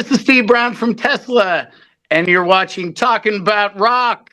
this is Steve Brown from Tesla, and you're watching Talking About Rock.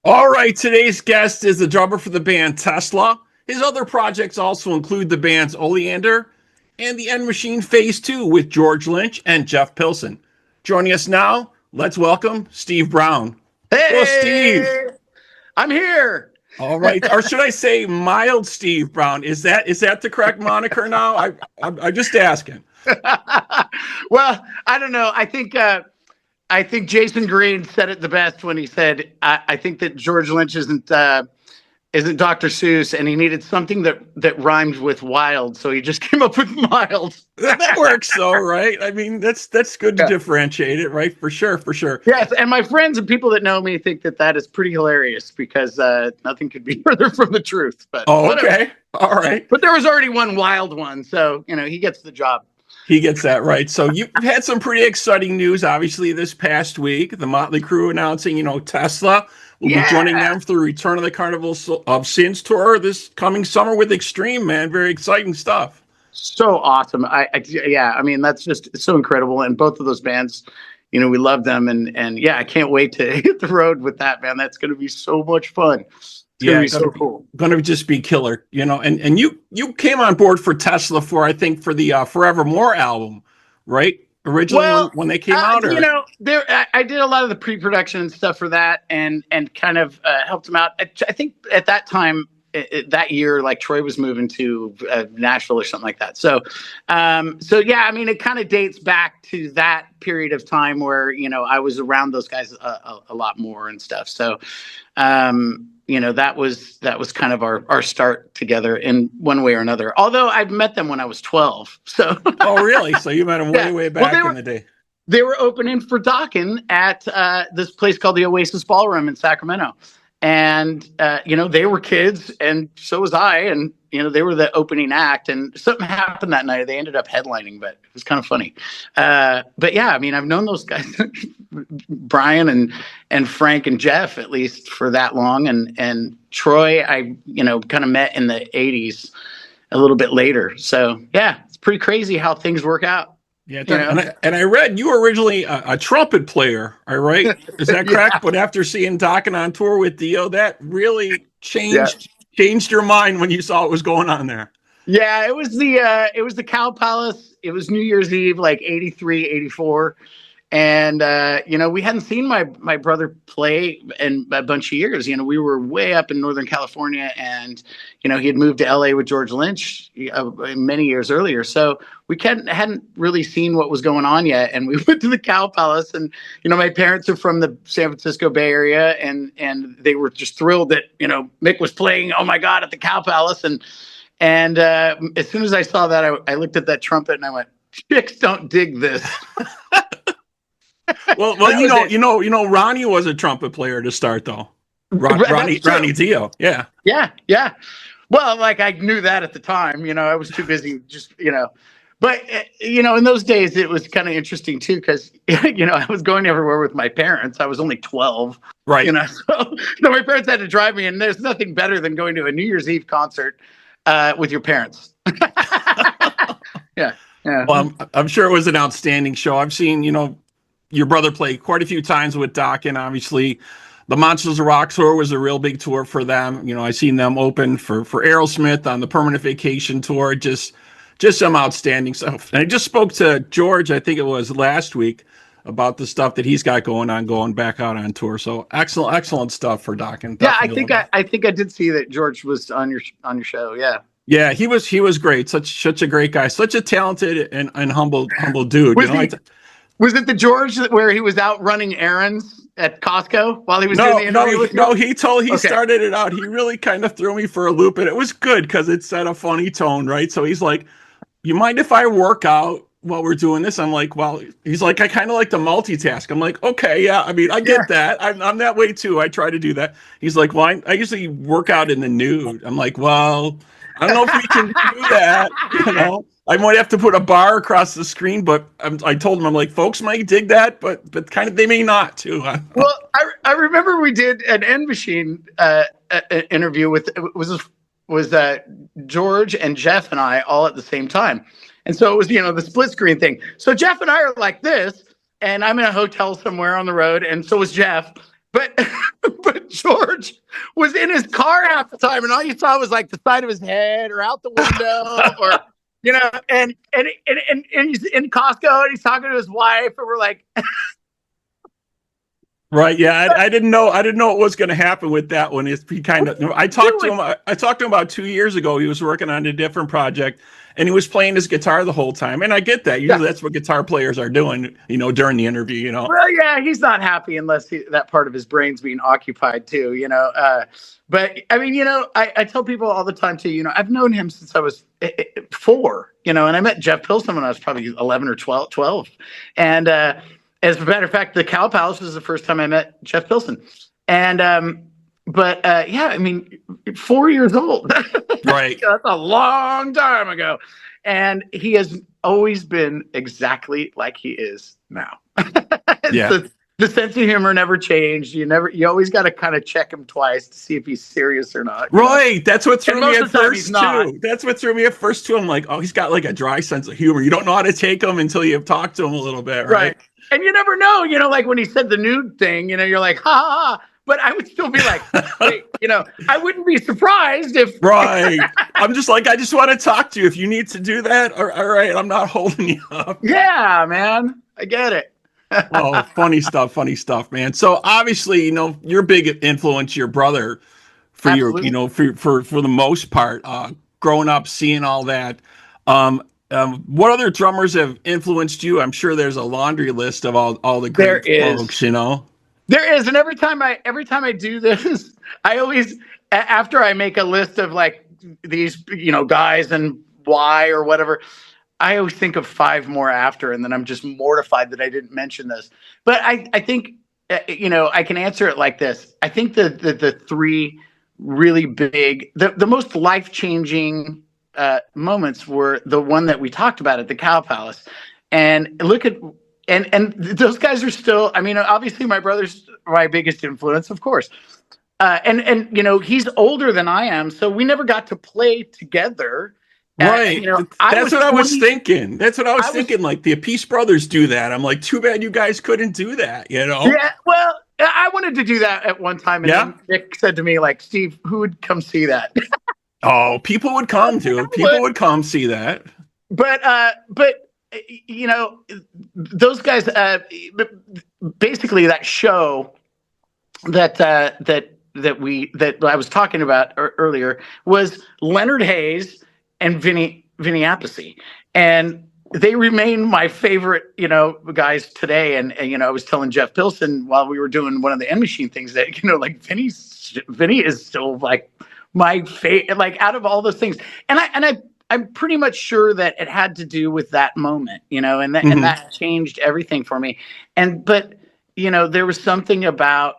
All right, today's guest is the drummer for the band Tesla. His other projects also include the bands Oleander and the End Machine Phase 2 with George Lynch and Jeff Pilson. Joining us now, let's welcome Steve Brown. Hey, hello, Steve. I'm here. All right, or should I say mild Steve Brown? Is that the correct moniker now? I'm just asking. Well, I don't know. I think Jason Green said it the best when he said, I think that George Lynch isn't Dr. Seuss, and he needed something that rhymed with wild, so he just came up with mild. That works, though, right? I mean, that's good to differentiate it, right? For sure. Yes, and my friends and people that know me think that is pretty hilarious because nothing could be further from the truth. But okay, all right. But there was already one wild one, so he gets the job. He gets that right. So you've had some pretty exciting news, obviously, this past week. The Motley Crue announcing, Tesla will be joining them for the Return of the Carnival of Sins tour this coming summer with Extreme, man. Very exciting stuff. So awesome. I mean, that's just so incredible. And both of those bands, we love them. And I can't wait to hit the road with that, man. That's going to be so much fun. It's so cool. Going to just be killer, and you came on board for Tesla for the Forevermore album, right? Originally when they came out, or? I did a lot of the pre-production and stuff for that, and kind of helped them out. I think at that time, that year, like Troy was moving to Nashville or something like that. So yeah, I mean, it kind of dates back to that period of time where I was around those guys a lot more and stuff. So. That was kind of our start together in one way or another. Although I've met them when I was 12. So. Oh, really? So you met them way back in the day. They were opening for Dokken at this place called the Oasis Ballroom in Sacramento. And, they were kids and so was I. And, they were the opening act, and something happened that night. They ended up headlining, but it was kind of funny. But yeah, I mean, I've known those guys, Brian and Frank and Jeff, at least for that long. And Troy, I, kind of met in the 80s a little bit later. So yeah, it's pretty crazy how things work out. Yeah, and I read you were originally a trumpet player, all right? Is that correct? But after seeing Dokken on tour with Dio, that really changed your mind when you saw what was going on there. Yeah, it was the Cow Palace. It was New Year's Eve, like 83, 84. And, we hadn't seen my brother play in a bunch of years. We were way up in Northern California, and, he had moved to LA with George Lynch many years earlier. So we hadn't really seen what was going on yet. And we went to the Cow Palace, and, my parents are from the San Francisco Bay Area, and they were just thrilled that, Mick was playing, oh my God, at the Cow Palace. And as soon as I saw that, I looked at that trumpet and I went, chicks don't dig this. Well, Ronnie was a trumpet player to start, though. Ronnie Dio, yeah. Well, like I knew that at the time. I was too busy, just But in those days it was kind of interesting too, because I was going everywhere with my parents. I was only 12, right? So my parents had to drive me, and there's nothing better than going to a New Year's Eve concert with your parents. Yeah. Well, I'm sure it was an outstanding show. I've seen your brother played quite a few times with Dokken. Obviously, the Monsters of Rock tour was a real big tour for them. I seen them open for Aerosmith on the Permanent Vacation tour. Just some outstanding stuff. And I just spoke to George, I think it was last week, about the stuff that he's got going back out on tour. So excellent stuff for Dokken. Yeah, I think I did see that George was on your show. Yeah. Yeah, he was great. Such a great guy. Such a talented and humble dude. Was it the George where he was out running errands at Costco while he was doing the interview? He started it out. He really kind of threw me for a loop, and it was good because it set a funny tone, right? So he's like, "You mind if I work out while we're doing this. I'm like, well, he's like, I kind of like to multitask. I'm like, okay, yeah. I mean, I Yeah. get that. I'm that way too. I try to do that. He's like, well, I usually work out in the nude. I'm like, well, I don't know if we can do that. You know, I might have to put a bar across the screen, but I told him, I'm like, folks might dig that, but kind of they may not too. Well, I remember we did an End Machine interview with was George and Jeff and I all at the same time, and so it was the split screen thing. So Jeff and I are like this, and I'm in a hotel somewhere on the road, and so was Jeff. But but George was in his car half the time, and all you saw was like the side of his head or out the window, or and he's in Costco and he's talking to his wife, and we're like. Right. Yeah. I didn't know. I didn't know what was going to happen with that one. He kind of. I talked to him. I talked to him about 2 years ago. He was working on a different project, and he was playing his guitar the whole time. And I get that. Usually, that's what guitar players are doing. During the interview. Well, yeah, he's not happy unless that part of his brain's being occupied too. But I mean, I tell people all the time too. I've known him since I was 4. And I met Jeff Pilson when I was probably 11 or 12. And as a matter of fact, the Cow Palace was the first time I met Jeff Pilson. And, yeah, I mean, 4 years old. Right. That's a long time ago. And he has always been exactly like he is now. Yeah. The sense of humor never changed. You always got to kind of check him twice to see if he's serious or not. Right. That's what threw me at first too. That's what threw me at first too. I'm like, oh, he's got like a dry sense of humor. You don't know how to take him until you've talked to him a little bit. Right. And you never know, like when he said the nude thing, you're like, ha ha ha. But I would still be like, wait, I wouldn't be surprised if. Right. I'm just like, I just want to talk to you. If you need to do that, all right, I'm not holding you up. Yeah, man. I get it. Oh, funny stuff, man. So obviously, your big influence, your brother, for Absolutely. your, for the most part, growing up, seeing all that. What other drummers have influenced you? I'm sure there's a laundry list of all the great folks. There is, and every time I do this, I always, after I make a list of like these guys and why or whatever, I always think of 5 more after, and then I'm just mortified that I didn't mention this. But I think I can answer it like this. I think the 3 really big, the most life-changing moments were the one that we talked about at the Cow Palace, and look at. And those guys are still. I mean, obviously, my brother's my biggest influence, of course. And he's older than I am, so we never got to play together. Right. That's what I was thinking. That's what I was thinking. Like the Peace Brothers do that. I'm like, too bad you guys couldn't do that. Yeah. Well, I wanted to do that at one time, and then Nick said to me, like, Steve, who would come see that? Oh, people would come too. People would come see that. But those guys, basically that show that I was talking about earlier was Leonard Hayes and Vinny Appice, and they remain my favorite, guys today. And I was telling Jeff Pilson while we were doing one of the End Machine things that like Vinny is still like my favorite, like out of all those things, and I'm pretty much sure that it had to do with that moment, and that changed everything for me. But there was something about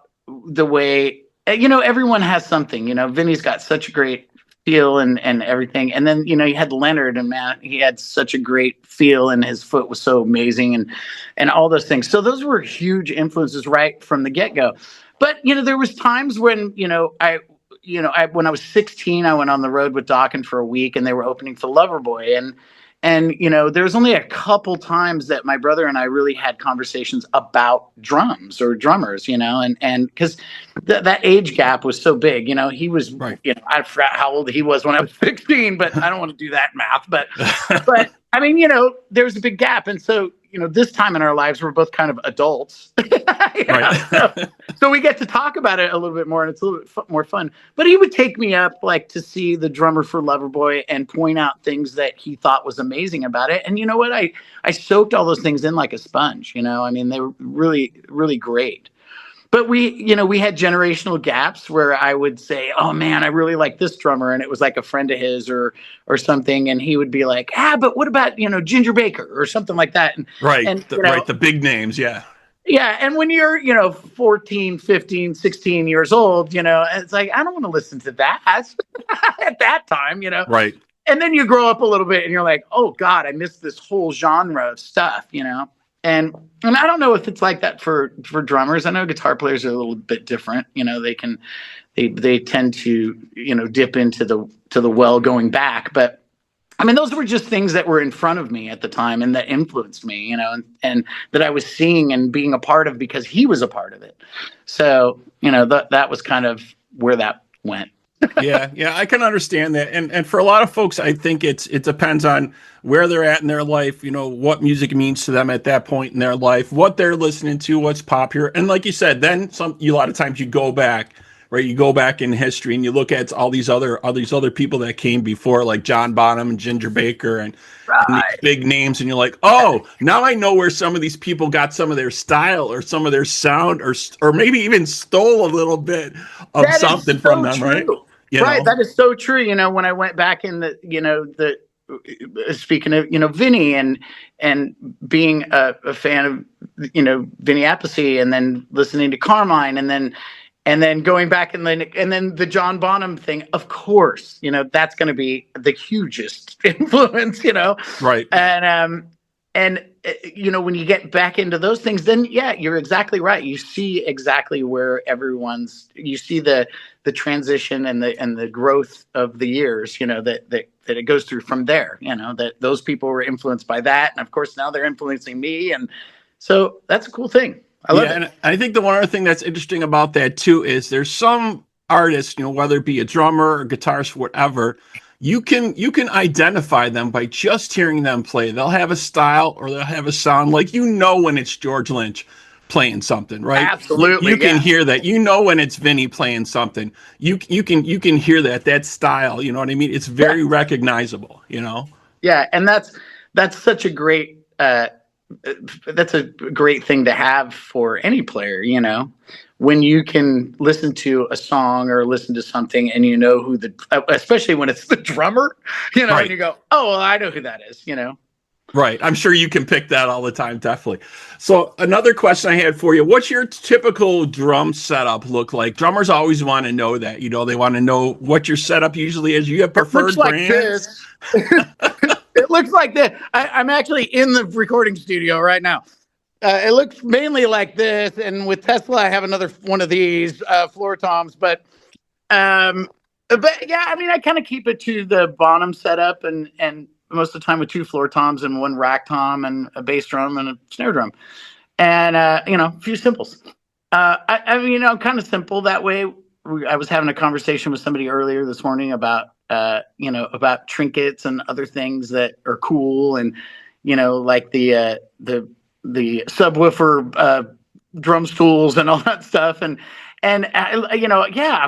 the way, everyone has something, Vinny's got such a great feel and everything. And then, you had Leonard, and man, he had such a great feel, and his foot was so amazing, and all those things. So those were huge influences right from the get-go. But, there was times when, when I was 16, I went on the road with Dokken for a week, and they were opening for Loverboy. And there was only a couple times that my brother and I really had conversations about drums or drummers, and because that age gap was so big, he was, right. I forgot how old he was when I was 16, but I don't want to do that math. But I mean, there was a big gap. And so, this time in our lives, we're both kind of adults. Right. So we get to talk about it a little bit more, and it's a little bit more fun. But he would take me up like to see the drummer for Loverboy and point out things that he thought was amazing about it. And you know what? I soaked all those things in like a sponge. I mean, they were really, really great. but we had generational gaps where I would say, "Oh man, I really like this drummer," and it was like a friend of his or something, and he would be like, but what about Ginger Baker or something like that, Right. and Right. The big names. Yeah. yeah, and when you're 14, 15, 16 years old, it's like I don't want to listen to that at that time. Right. And then you grow up a little bit and you're like, oh God, I missed this whole genre of stuff. And I don't know if it's like that for drummers. I know guitar players are a little bit different. They tend to dip into the well going back. But I mean, those were just things that were in front of me at the time and that influenced me, and that I was seeing and being a part of because he was a part of it. So that was kind of where that went. Yeah, I can understand that, and for a lot of folks, I think it depends on where they're at in their life. What music means to them at that point in their life, what they're listening to, what's popular, and like you said, then a lot of times you go back, right? You go back in history and you look at all these other people that came before, like John Bonham and Ginger Baker and these Right. big names, and you're like, oh, now I know where some of these people got some of their style or some of their sound, or maybe even stole a little bit of That is something from so them, right? true. You Right. know. That is so true. When I went back in the speaking of, Vinny and being a fan of, Vinny Appice, and then listening to Carmine, and then going back and then the John Bonham thing, of course, that's going to be the hugest influence. Right. And when you get back into those things, then yeah, you're exactly right. You see exactly where you see the transition and the growth of the years, that it goes through from there, that those people were influenced by that. And of course now they're influencing me. And so that's a cool thing. I love it. And I think the one other thing that's interesting about that too is there's some artists, whether it be a drummer or guitarist, whatever, you can identify them by just hearing them play. They'll have a style or they'll have a sound like when it's George Lynch playing something, right? Absolutely. You can Yeah. hear that. When it's Vinny playing something. You can hear that style, you know what I mean? It's very recognizable, Yeah, and that's such a great that's a great thing to have for any player, when you can listen to a song or listen to something and who especially when it's the drummer, Right. and you go, oh, well, I know who that is. Right. I'm sure you can pick that all the time. Definitely. So another question I had for you, what's your typical drum setup look like? Drummers always want to know that, they want to know what your setup usually is. You have preferred brands? It looks like this. I'm actually in the recording studio right now. It looks mainly like this, and with Tesla, I have another one of these floor toms. But yeah, I mean, I kind of keep it to the Bonham setup, and most of the time with two floor toms and one rack tom and a bass drum and a snare drum, and a few simples. I mean, kind of simple that way. I was having a conversation with somebody earlier this morning about about trinkets and other things that are cool, and like the subwoofer drum stools and all that stuff, and I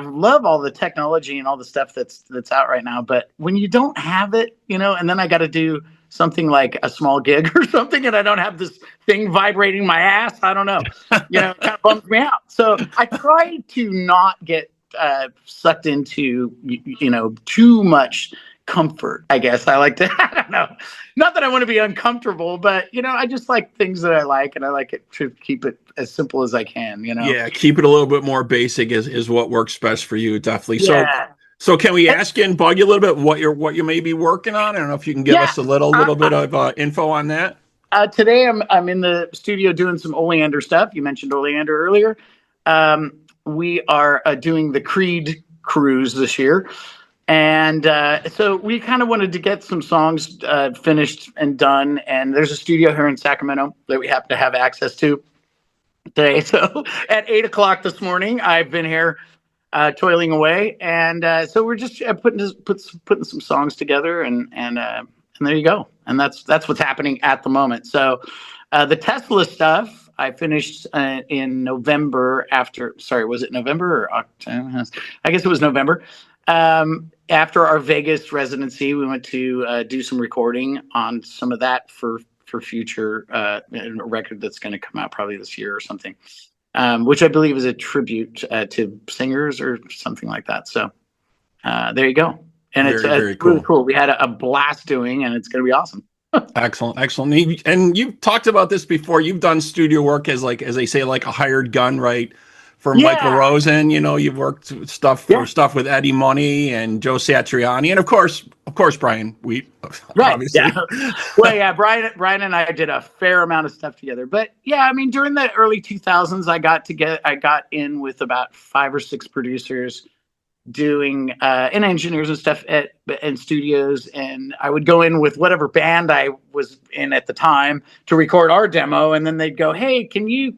love all the technology and all the stuff that's out right now. But when you don't have it, and then I got to do something like a small gig or something, and I don't have this thing vibrating my ass, I don't know, it kind of bums me out. So I try to not get sucked into too much comfort, I guess. I like to I don't know, not that I want to be uncomfortable, but I just like things that I like, and I like it to keep it as simple as I can. Yeah, keep it a little bit more basic is what works best for you, definitely. Yeah. So can we ask you and bug you a little bit what you may be working on? I don't know if you can give us a little bit of info on that. Today I'm in the studio doing some Oleander stuff. You mentioned Oleander earlier. We are doing the Creed cruise this year. And so we kind of wanted to get some songs finished and done. And there's a studio here in Sacramento that we happen to have access to today. So at 8:00 this morning, I've been here toiling away. And so we're just putting some songs together, and there you go. And that's what's happening at the moment. So the Tesla stuff I finished in November was it November or October? I guess it was November. After our Vegas residency, we went to do some recording on some of that for future a record that's going to come out probably this year or something. which I believe is a tribute to singers or something like that. So there you go. And Very, very it's really cool. cool. We had a blast doing, and it's going to be awesome. Excellent, excellent. And you've talked about this before. You've done studio work as they say, like a hired gun, right? For Michael Yeah, Rosen, you've worked with yeah, stuff with Eddie Money and Joe Satriani, and of course, Brian Wheat, right. obviously. Yeah. Well, yeah, Brian and I did a fair amount of stuff together. But yeah, I mean, during the early 2000s, I got in with about 5 or 6 producers doing and engineers and stuff in studios, and I would go in with whatever band I was in at the time to record our demo, and then they'd go, hey, can you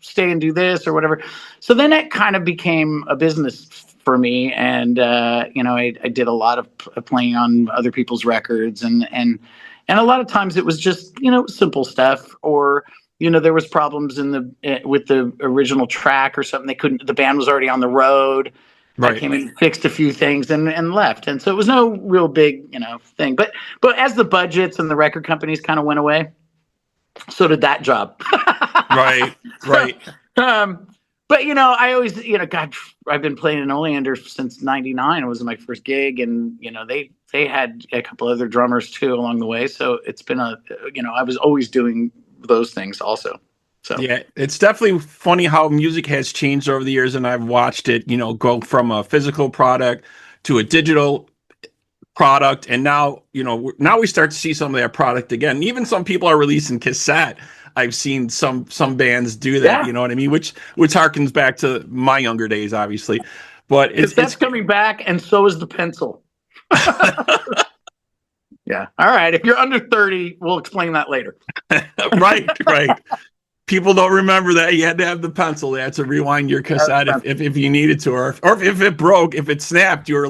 stay and do this or whatever. So then it kind of became a business for me, and I did a lot of playing on other people's records, and a lot of times it was just simple stuff, or there was problems with the original track or something. The band was already on the road. I Right. came in, fixed a few things, and left. And so it was no real big, thing. But as the budgets and the record companies kind of went away, so did that job. Right. So, Right. but I always, God, I've been playing in Oleander since '99. It was my first gig, and they had a couple other drummers too along the way. So it's been I was always doing those things also. So Yeah, it's definitely funny how music has changed over the years, and I've watched it, go from a physical product to a digital product, and now we start to see some of that product again. Even some people are releasing cassette. I've seen some bands do that, yeah, you know what I mean? Which harkens back to my younger days, obviously. But because that's coming back, and so is the pencil. Yeah. All right. If you're under 30, we'll explain that later. right, right. People don't remember that you had to have the pencil. They had to rewind your cassette if you needed to, or if it broke, if it snapped, you were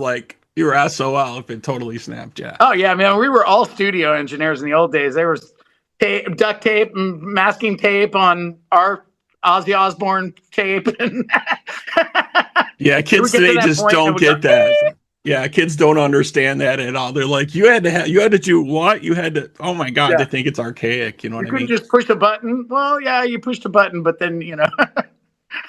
SOL if it totally snapped. Yeah. Oh yeah, man. We were all studio engineers in the old days. There was duct tape and masking tape on our Ozzy Osbourne tape, and Yeah, kids today just don't get that. Yeah, kids don't understand that at all. They're like, you had to do what? You had to. Oh my God, they yeah, think it's archaic. You know you what I couldn't mean? just push a button. Well, yeah, you pushed a button, but then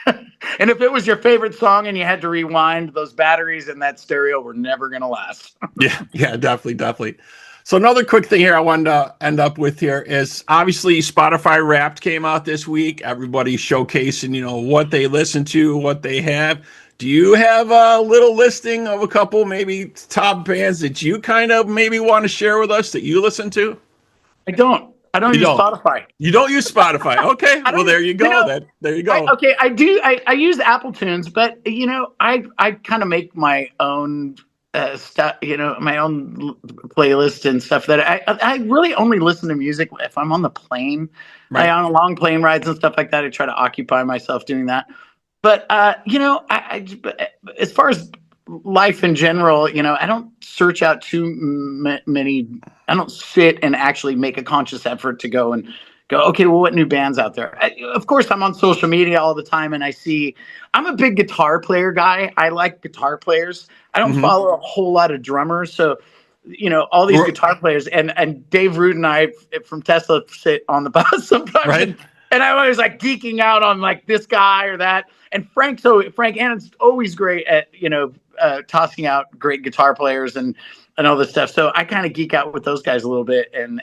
and if it was your favorite song and you had to rewind, those batteries in that stereo were never gonna last. Yeah, yeah, definitely, definitely. So another quick thing here I wanted to end up with here is obviously Spotify Wrapped came out this week. Everybody's showcasing, what they listen to, what they have. Do you have a little listing of a couple maybe top bands that you kind of maybe want to share with us that you listen to? I don't. I don't You use don't. Spotify. You don't use Spotify. Okay. I Well, don't. there you go. There you go. Okay, I do. I use Apple Tunes, but I kind of make my own stuff. My own playlist and stuff. That I really only listen to music if I'm on the plane. I Right. on long plane rides and stuff like that. I try to occupy myself doing that. But as far as life in general, I don't search out too many. I don't sit and actually make a conscious effort to go and go, okay, well, what new bands out there? Of course, I'm on social media all the time, and I'm a big guitar player guy. I like guitar players. I don't Mm-hmm. follow a whole lot of drummers, so all these guitar players, and Dave Root and I from Tesla sit on the bus sometimes, Right. and I'm always like geeking out on like this guy or that. And Frank Annan's always great at tossing out great guitar players and all this stuff. So I kind of geek out with those guys a little bit, and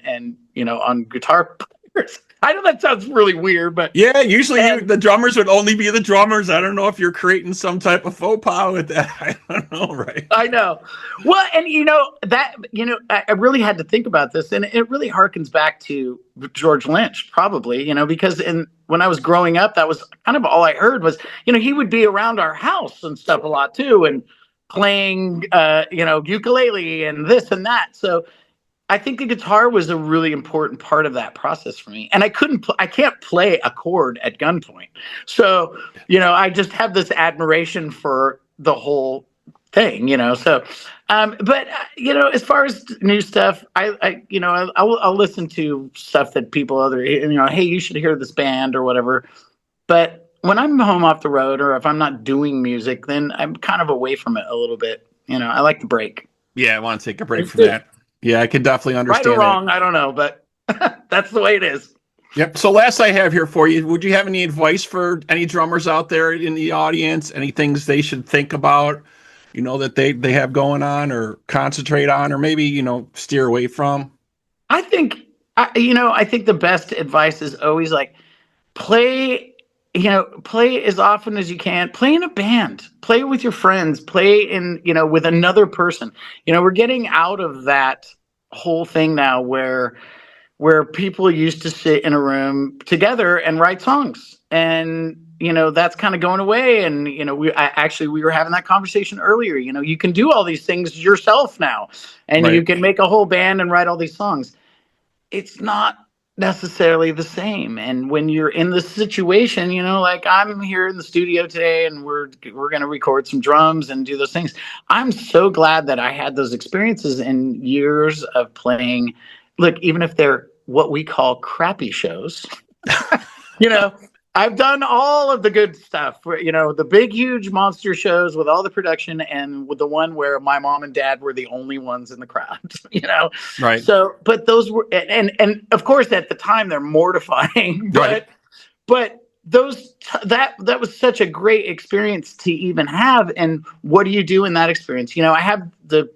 on guitar players. I know that sounds really weird, but Yeah, usually the drummers would only be the drummers. I don't know if you're creating some type of faux pas with that. I don't know, right? I know. Well, and I really had to think about this, and it really harkens back to George Lynch, probably, because when I was growing up, that was kind of all I heard was, he would be around our house and stuff a lot too, and playing, ukulele and this and that. So I think the guitar was a really important part of that process for me. And I can't play a chord at gunpoint. So, I just have this admiration for the whole thing, so, but as far as new stuff, I'll listen to stuff that people hey, you should hear this band or whatever. But when I'm home off the road, or if I'm not doing music, then I'm kind of away from it a little bit. I like the break. Yeah, I want to take a break from that. Yeah, I can definitely Right or understand that. wrong, I don't know, but that's the way it is. Yep. So last I have here for you, would you have any advice for any drummers out there in the audience? Any things they should think about, that they have going on or concentrate on, or maybe, steer away from? I think, I think the best advice is always like play, play as often as you can. Play in a band, play with your friends, play in, with another person. We're getting out of that whole thing now where people used to sit in a room together and write songs. And, that's kind of going away. And, we were having that conversation earlier. You can do all these things yourself now, and Right. you can make a whole band and write all these songs. It's not necessarily the same. And when you're in this situation, like I'm here in the studio today and we're going to record some drums and do those things. I'm so glad that I had those experiences and years of playing. Look, even if they're what we call crappy shows, you know, I've done all of the good stuff where, the big, huge monster shows with all the production, and with the one where my mom and dad were the only ones in the crowd, Right. So, but those were, and of course at the time they're mortifying, Right. but that was such a great experience to even have. And what do you do in that experience? I have the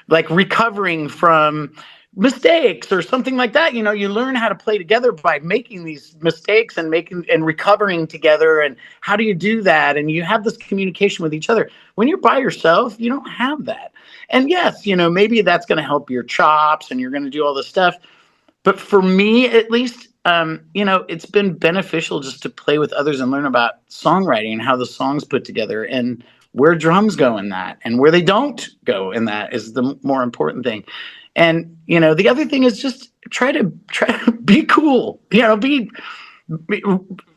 like recovering from mistakes or something like that. You learn how to play together by making these mistakes and making and recovering together. And how do you do that? And you have this communication with each other. When you're by yourself, you don't have that. And yes, maybe that's going to help your chops and you're going to do all this stuff. But for me, at least, it's been beneficial just to play with others and learn about songwriting and how the songs put together and where drums go in that and where they don't go in that is the more important thing. And, the other thing is just try to be cool, be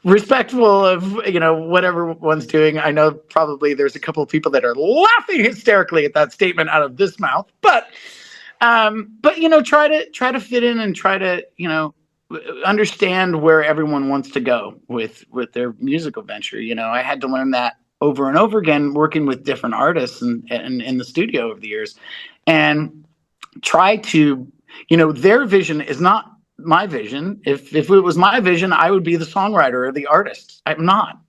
respectful of, whatever one's doing. I know probably there's a couple of people that are laughing hysterically at that statement out of this mouth, but try to fit in and try to, understand where everyone wants to go with their musical venture. I had to learn that over and over again, working with different artists and in the studio over the years, and try to, their vision is not my vision. If it was my vision, I would be the songwriter or the artist. I'm not,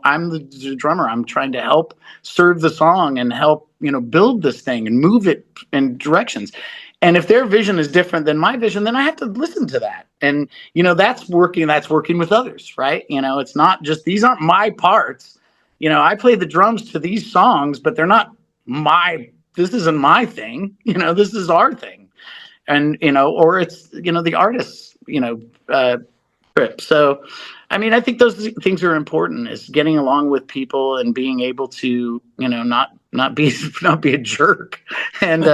I'm the drummer. I'm trying to help serve the song and help, build this thing and move it in directions. And if their vision is different than my vision, then I have to listen to that. And, that's working with others, right? It's not just, these aren't my parts. I play the drums to these songs, but they're not this isn't my thing. This is our thing. And, or it's, the artist's, trip. So, I think those things are important, is getting along with people and being able to, not be a jerk. And,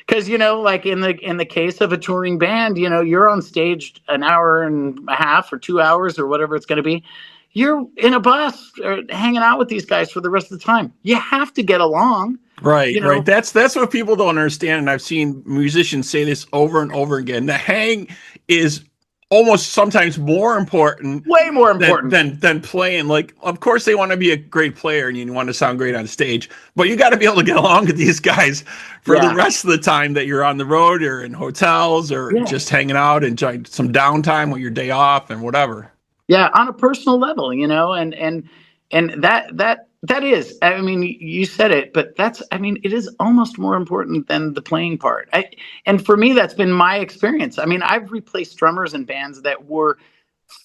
cause, like in the case of a touring band, you're on stage an hour and a half or 2 hours or whatever it's going to be. You're in a bus or hanging out with these guys for the rest of the time. You have to get along. Right, right. That's what people don't understand. And I've seen musicians say this over and over again. The hang is almost sometimes more important, way more important than playing. Like, of course they want to be a great player and you want to sound great on stage, but you got to be able to get along with these guys for the rest of the time that you're on the road or in hotels or just hanging out, enjoying some downtime with your day off and whatever. Yeah, on a personal level, and that is, you said it, but that's, it is almost more important than the playing part. And for me, that's been my experience. I've replaced drummers in bands that were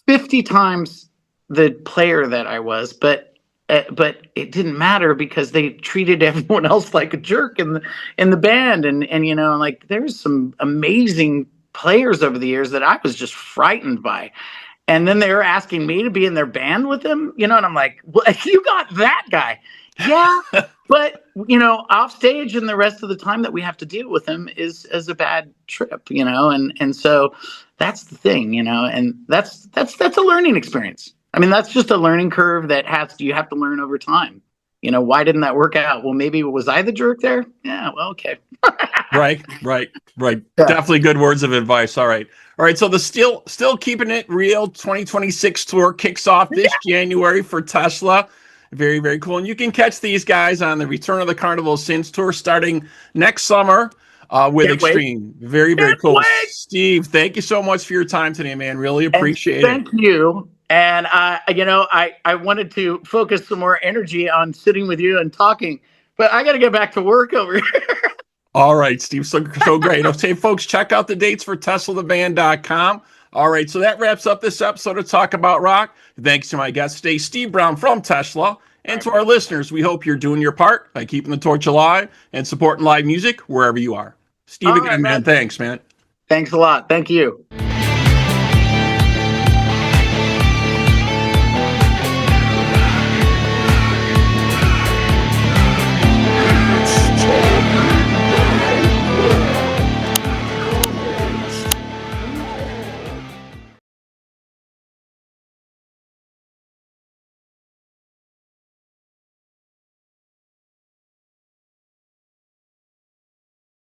50 times the player that I was, but it didn't matter because they treated everyone else like a jerk in the band. And like there's some amazing players over the years that I was just frightened by. And then they were asking me to be in their band with them, and I'm like, well, you got that guy. Yeah. But, off stage and the rest of the time that we have to deal with him is a bad trip, and so that's the thing, and that's a learning experience. That's just a learning curve that you have to learn over time. Why didn't that work out? Well, maybe was I the jerk there? Yeah. Well, okay. Right. Yeah. Definitely good words of advice. All right. So the still keeping it real 2026 tour kicks off this January for Tesla. Very, very cool. And you can catch these guys on the Return of the Carnival Sins tour starting next summer. with Can't wait. Extreme. Very, very Can't cool. wait. Steve, thank you so much for your time today, man. Really And appreciate it. thank you. And I wanted to focus some more energy on sitting with you and talking, but I got to get back to work over here. All right, Steve. So great. Okay, folks, check out the dates for TeslaTheBand.com. All right, so that wraps up this episode of Talk About Rock. Thanks to my guest today, Steve Brown from Tesla. And to our listeners, we hope you're doing your part by keeping the torch alive and supporting live music wherever you are. Steve, All again, right, man, man. thanks, man. Thanks a lot. Thank you.